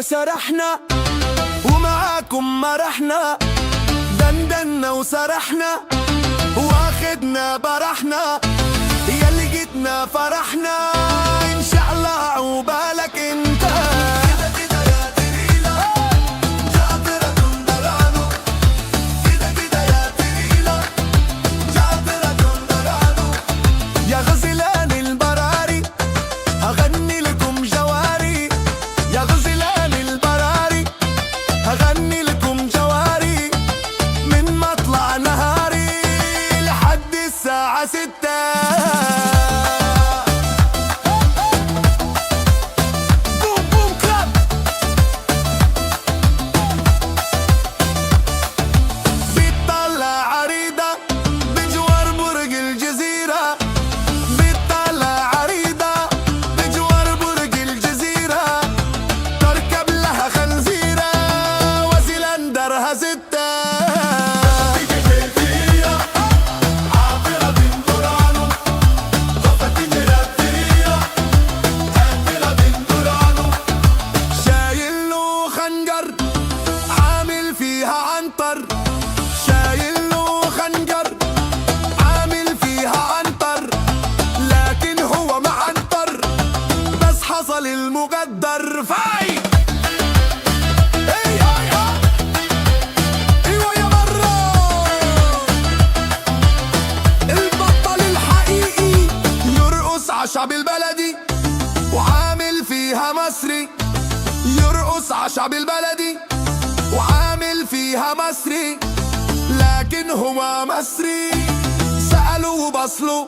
وسرحنا ومعاكم مرحنا، دندنا وسرحنا واخدنا برحنا، يا اللي جيتنا فرحنا ان شاء الله عقبالك انت. يا غزلان البراري هغني لكم جواري، يا غزلان البراري هغني لكم جواري، من مطلع نهاري لحد الساعة 6. بوم بوم كلاب. بتطلع عريضة بجوار برج الجزيرة، بتطلع عريضة بجوار برج الجزيرة، تركب لها خنزيرة وسلندرها 6. شايل له خنجر عامل فيها عنتر، شايل له خنجر عامل فيها عنتر، لكن هو ما عنتر بس حصل المقدر. فاي ايوه يا مرة البطل الحقيقي يرقص عشب البلدي وعامل فيها مصري، يرقص عشب البلدي وعامل فيها مصري، لكن هو مصري. سألوا وبصلوا